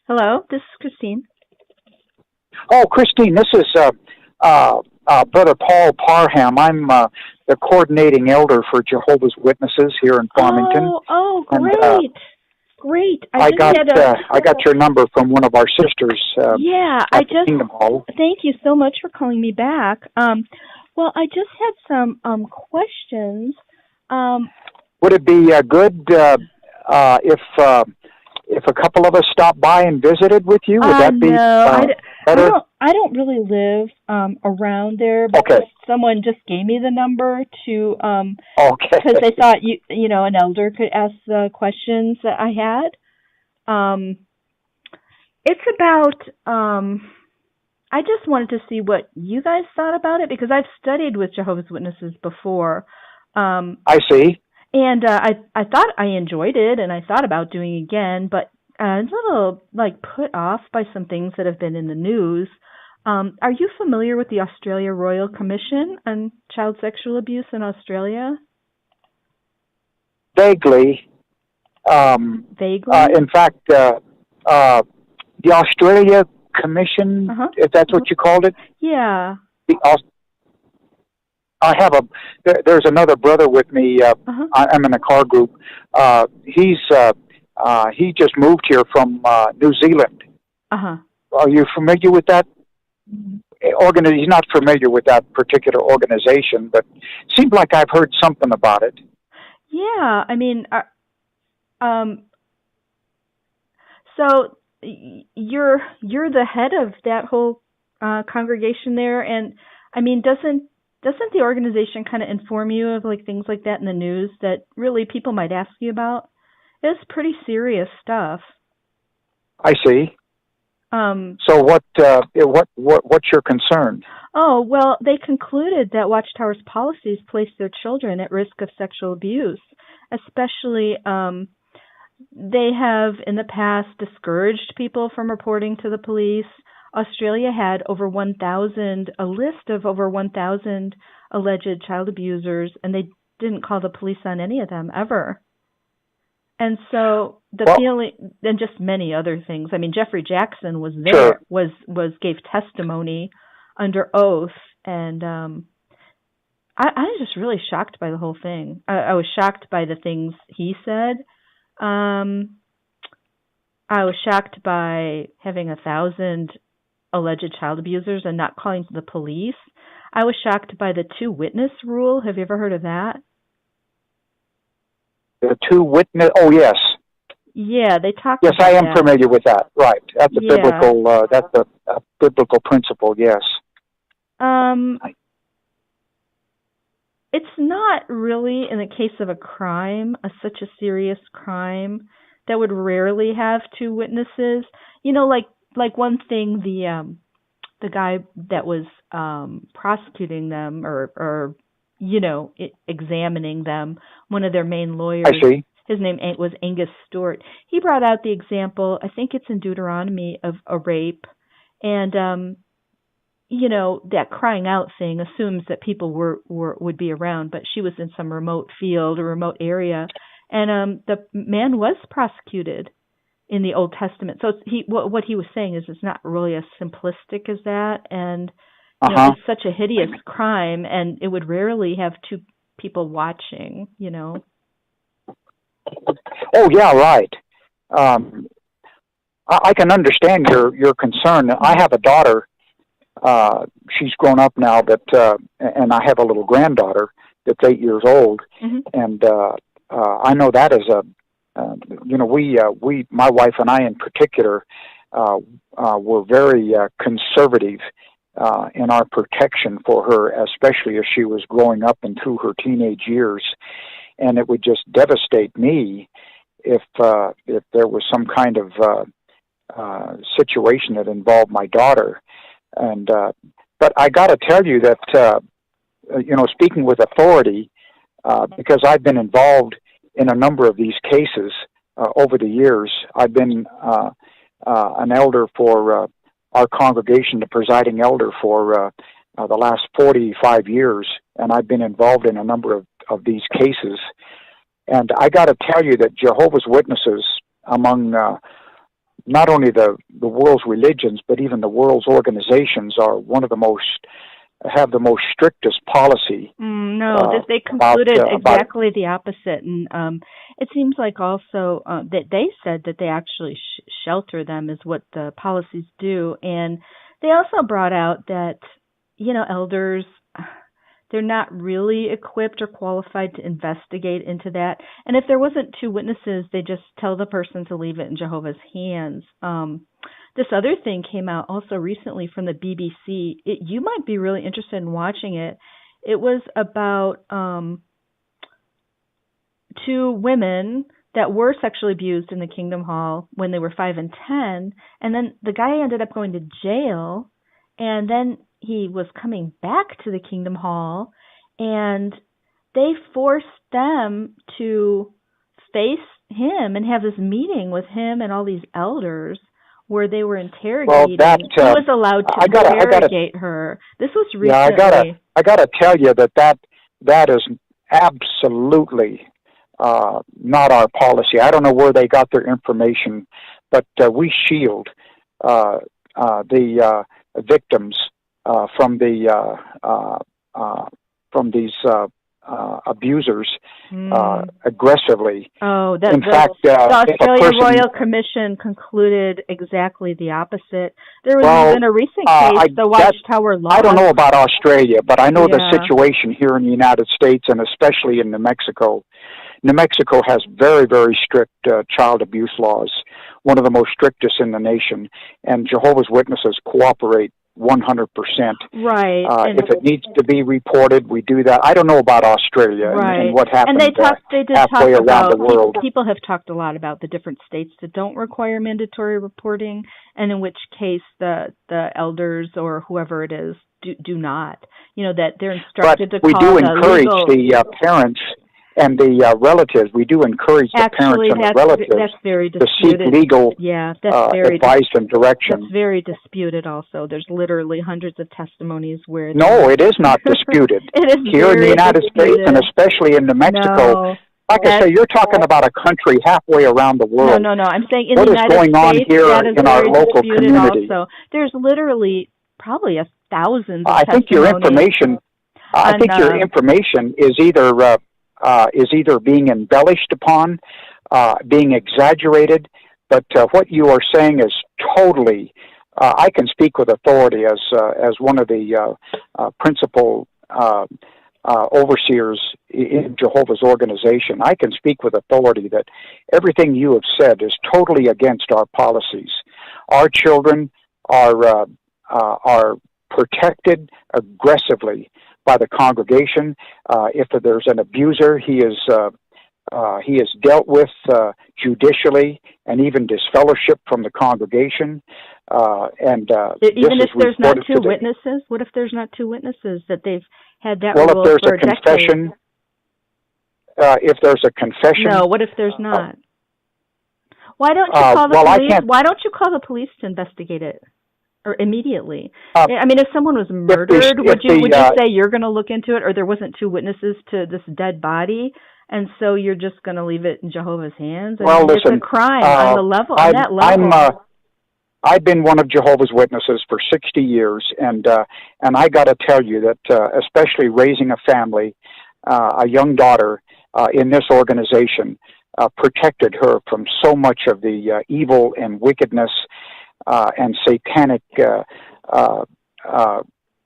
Hello, this is Christine. Oh, Christine, this is Brother Paul Parham. I'm the coordinating elder for Jehovah's Witnesses here in Farmington, and Great, great. I I just got had a I got your number from one of our sisters yeah. I at the just Kingdom Hall. thank you so much for calling me back. Well, I just had some questions. Um, Would it be good if a couple of us stopped by and visited with you? Would that be no, better? I don't really live around there, but Okay, someone just gave me the number to okay. because they thought an elder could ask the questions that I had. It's about I just wanted to see what you guys thought about it because I've studied with Jehovah's Witnesses before. I see. And I thought I enjoyed it and I thought about doing it again, but I was a little like put off by some things that have been in the news. Are you familiar with the Australia Royal Commission on Child Sexual Abuse in Australia? Vaguely. Vaguely? In fact, the Australia Commission, Uh-huh. if that's Uh-huh. what you called it. Yeah. The, I have there's another brother with me. Uh-huh. I'm in a car group. He just moved here from New Zealand. Uh-huh. Are you familiar with that He's not familiar with that particular organization, but seems like I've heard something about it. Yeah, I mean, um, so you're the head of that whole congregation there, and I mean, doesn't the organization kind of inform you of like things like that in the news that really people might ask you about? It's pretty serious stuff. I see. So what's your concern? Oh, well, they concluded that Watchtower's policies place their children at risk of sexual abuse, especially they have in the past discouraged people from reporting to the police. Australia had a list of over 1,000 alleged child abusers, and they didn't call the police on any of them ever. And so feeling, and just many other things. I mean, Jeffrey Jackson was there, sure. gave testimony under oath, and I was just really shocked by the whole thing. I was shocked by the things he said. I was shocked by having 1,000 alleged child abusers and not calling the police. I was shocked by the two-witness rule. Have you ever heard of that? The two-witness. Oh, yes. Yeah, they talk. Yes, about I am that. familiar with that. Right, that's a Yeah. biblical. That's a biblical principle. Yes. It's not really in the case of a crime, such a serious crime that would rarely have two witnesses. You know, like one thing the guy that was prosecuting them or examining them, one of their main lawyers. I see. His name was Angus Stewart. He brought out the example, I think it's in Deuteronomy, of a rape. And, that crying out thing assumes that people would be around, but she was in some remote field or remote area. And the man was prosecuted in the Old Testament. So what he was saying is it's not really as simplistic as that. And it's such a hideous crime, and it would rarely have two people watching, Oh, yeah, right. I can understand your concern. I have a daughter. She's grown up now, and I have a little granddaughter that's 8 years old, mm-hmm. and I know that is we, my wife and I in particular, were very conservative in our protection for her, especially as she was growing up and through her teenage years. And it would just devastate me if there was some kind of situation that involved my daughter. And but I got to tell you that speaking with authority, because I've been involved in a number of these cases over the years. I've been an elder for our congregation, the presiding elder for the last 45 years, and I've been involved in a number of these cases. And I got to tell you that Jehovah's Witnesses, among not only the world's religions, but even the world's organizations are have the most strictest policy. They concluded exactly the opposite, and it seems like also that they said that they actually shelter them is what the policies do, and they also brought out that elders, they're not really equipped or qualified to investigate into that, and if there wasn't two witnesses, they just tell the person to leave it in Jehovah's hands. This other thing came out also recently from the BBC. You might be really interested in watching it. It was about two women that were sexually abused in the Kingdom Hall when they were 5 and 10, and then the guy ended up going to jail, and then he was coming back to the Kingdom Hall, and they forced them to face him and have this meeting with him and all these elders where they were interrogating. Well, he was allowed to interrogate her. This was recently. Yeah, I gotta tell you that is absolutely not our policy. I don't know where they got their information, but we shield the victims from these abusers aggressively. In fact, the Australia Royal Commission concluded exactly the opposite. There was even a recent case, the Watchtower Law. I don't know about Australia, but I know the situation here in the United States, and especially in New Mexico. New Mexico has very, very strict child abuse laws, one of the most strictest in the nation, and Jehovah's Witnesses cooperate 100%. Right. If it needs to be reported, we do that. I don't know about Australia and what happened halfway around the world. People have talked a lot about the different states that don't require mandatory reporting, and in which case the elders or whoever it is do not. That they're instructed to call the legal. But we do encourage the parents and the relatives. We do encourage the parents and the relatives to seek legal advice and direction. That's very disputed also. There's literally hundreds of testimonies where... No, it is not disputed. It is here in the United States, and especially in New Mexico. Like I say, you're talking about a country halfway around the world. No. I'm saying in what the United States, what is going on here in our local community? Also. There's literally probably thousands of I think your information is either being embellished upon, being exaggerated, but what you are saying is totally. I can speak with authority as one of the principal overseers in Jehovah's organization. I can speak with authority that everything you have said is totally against our policies. Our children are protected aggressively by the congregation. If there's an abuser, he is dealt with judicially and even disfellowship from the congregation. Even if there's not two witnesses, what if there's not two witnesses that they've had that rule if there's for a confession, if there's a confession. No, what if there's not? Why don't you call the police? Why don't you call the police to investigate it? Or immediately. I mean, if someone was murdered, would you say you're going to look into it, or there wasn't two witnesses to this dead body, and so you're just going to leave it in Jehovah's hands? Listen, it's a crime on that level. I've been one of Jehovah's Witnesses for 60 years, and I got to tell you that, especially raising a family, a young daughter in this organization, protected her from so much of the evil and wickedness and satanic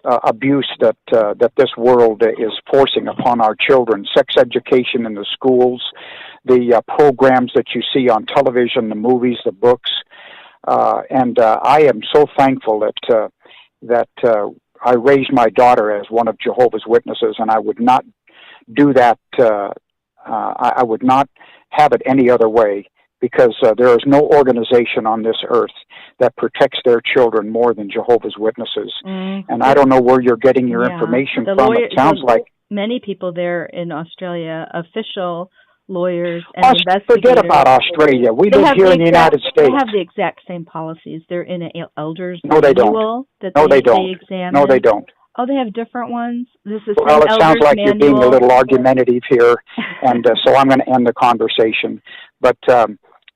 abuse that this world is forcing upon our children. Sex education in the schools, the programs that you see on television, the movies, the books, and I am so thankful that I raised my daughter as one of Jehovah's Witnesses, and I would not do that. I would not have it any other way. Because there is no organization on this earth that protects their children more than Jehovah's Witnesses. And I don't know where you're getting your information from. It sounds like many people there in Australia, official lawyers and investigators. Forget about Australia. We live here in the United States. They have the exact same policies. They're in an elders manual they examine. No, they don't. Oh, they have different ones? This is well, it sounds like you're being a little argumentative here, and so I'm going to end the conversation. But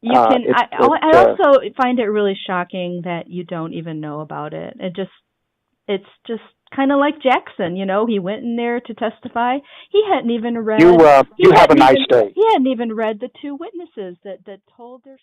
You can. I uh, also find it really shocking that you don't even know about it. It's just kind of like Jackson. You know, he went in there to testify. He hadn't even read. you have a nice day. He hadn't even read the two witnesses that told their